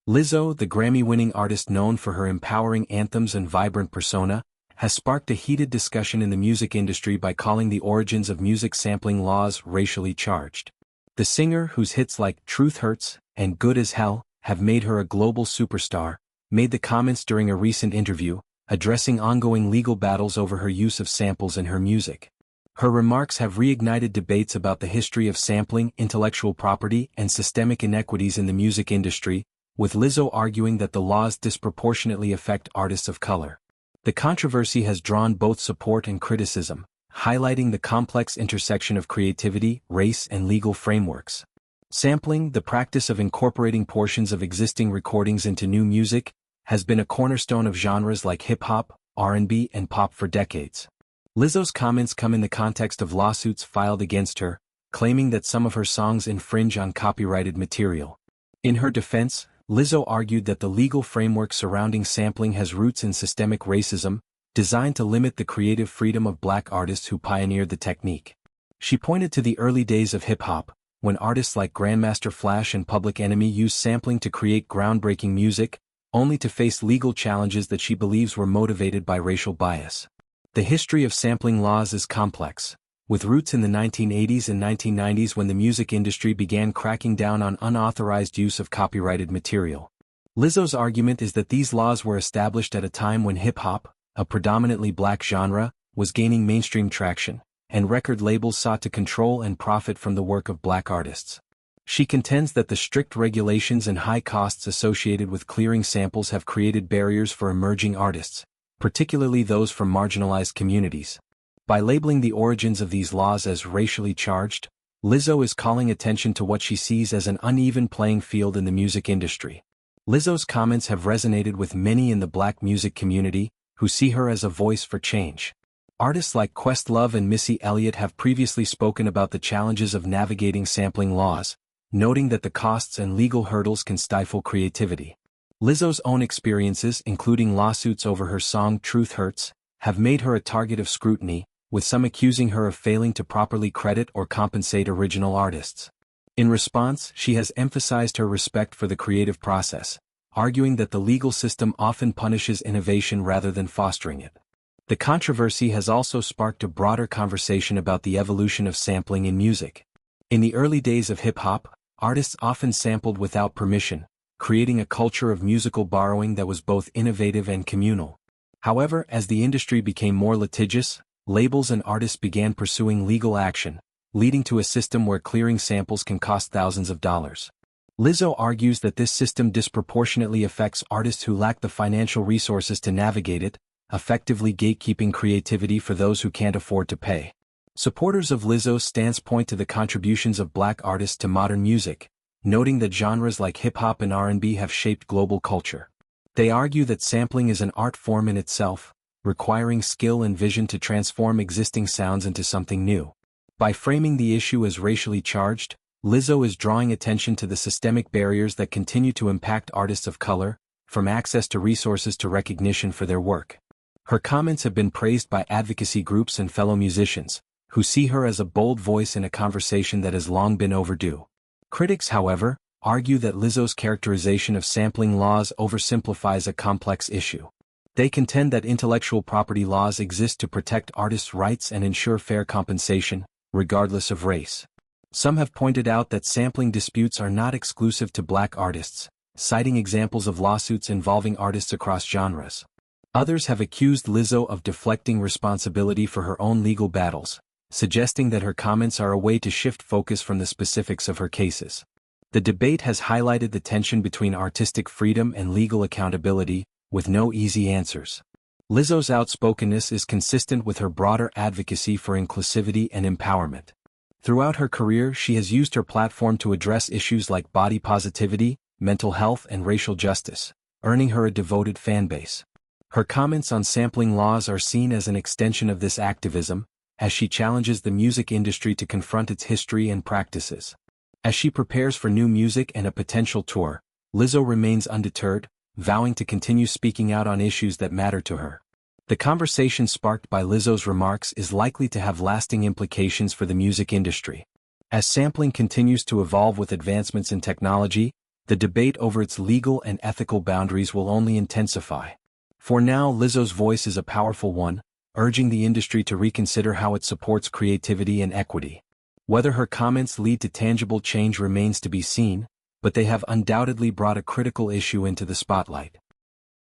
Lizzo, the Grammy-winning artist known for her empowering anthems and vibrant persona, has sparked a heated discussion in the music industry by calling the origins of music sampling laws racially charged. The singer, whose hits like Truth Hurts and Good as Hell have made her a global superstar, made the comments during a recent interview, addressing ongoing legal battles over her use of samples in her music. Her remarks have reignited debates about the history of sampling, intellectual property, and systemic inequities in the music industry, with Lizzo arguing that the laws disproportionately affect artists of color. The controversy has drawn both support and criticism, highlighting the complex intersection of creativity, race, and legal frameworks. Sampling, the practice of incorporating portions of existing recordings into new music, has been a cornerstone of genres like hip-hop, R&B, and pop for decades. Lizzo's comments come in the context of lawsuits filed against her, claiming that some of her songs infringe on copyrighted material. In her defense, Lizzo argued that the legal framework surrounding sampling has roots in systemic racism, designed to limit the creative freedom of black artists who pioneered the technique. She pointed to the early days of hip-hop, when artists like Grandmaster Flash and Public Enemy used sampling to create groundbreaking music, only to face legal challenges that she believes were motivated by racial bias. The history of sampling laws is complex, with roots in the 1980s and 1990s when the music industry began cracking down on unauthorized use of copyrighted material. Lizzo's argument is that these laws were established at a time when hip-hop, a predominantly black genre, was gaining mainstream traction, and record labels sought to control and profit from the work of black artists. She contends that the strict regulations and high costs associated with clearing samples have created barriers for emerging artists, particularly those from marginalized communities. By labeling the origins of these laws as racially charged, Lizzo is calling attention to what she sees as an uneven playing field in the music industry. Lizzo's comments have resonated with many in the black music community, who see her as a voice for change. Artists like Questlove and Missy Elliott have previously spoken about the challenges of navigating sampling laws, noting that the costs and legal hurdles can stifle creativity. Lizzo's own experiences, including lawsuits over her song Truth Hurts, have made her a target of scrutiny, with some accusing her of failing to properly credit or compensate original artists. In response, she has emphasized her respect for the creative process, arguing that the legal system often punishes innovation rather than fostering it. The controversy has also sparked a broader conversation about the evolution of sampling in music. In the early days of hip-hop, artists often sampled without permission, creating a culture of musical borrowing that was both innovative and communal. However, as the industry became more litigious, labels and artists began pursuing legal action, leading to a system where clearing samples can cost thousands of dollars. Lizzo argues that this system disproportionately affects artists who lack the financial resources to navigate it, effectively gatekeeping creativity for those who can't afford to pay. Supporters of Lizzo's stance point to the contributions of black artists to modern music, noting that genres like hip-hop and R&B have shaped global culture. They argue that sampling is an art form in itself, requiring skill and vision to transform existing sounds into something new. By framing the issue as racially charged, Lizzo is drawing attention to the systemic barriers that continue to impact artists of color, from access to resources to recognition for their work. Her comments have been praised by advocacy groups and fellow musicians, who see her as a bold voice in a conversation that has long been overdue. Critics, however, argue that Lizzo's characterization of sampling laws oversimplifies a complex issue. They contend that intellectual property laws exist to protect artists' rights and ensure fair compensation, regardless of race. Some have pointed out that sampling disputes are not exclusive to black artists, citing examples of lawsuits involving artists across genres. Others have accused Lizzo of deflecting responsibility for her own legal battles, suggesting that her comments are a way to shift focus from the specifics of her cases. The debate has highlighted the tension between artistic freedom and legal accountability, with no easy answers. Lizzo's outspokenness is consistent with her broader advocacy for inclusivity and empowerment. Throughout her career, she has used her platform to address issues like body positivity, mental health, and racial justice, earning her a devoted fanbase. Her comments on sampling laws are seen as an extension of this activism, as she challenges the music industry to confront its history and practices. As she prepares for new music and a potential tour, Lizzo remains undeterred, vowing to continue speaking out on issues that matter to her. The conversation sparked by Lizzo's remarks is likely to have lasting implications for the music industry. As sampling continues to evolve with advancements in technology, the debate over its legal and ethical boundaries will only intensify. For now, Lizzo's voice is a powerful one, urging the industry to reconsider how it supports creativity and equity. Whether her comments lead to tangible change remains to be seen, but they have undoubtedly brought a critical issue into the spotlight.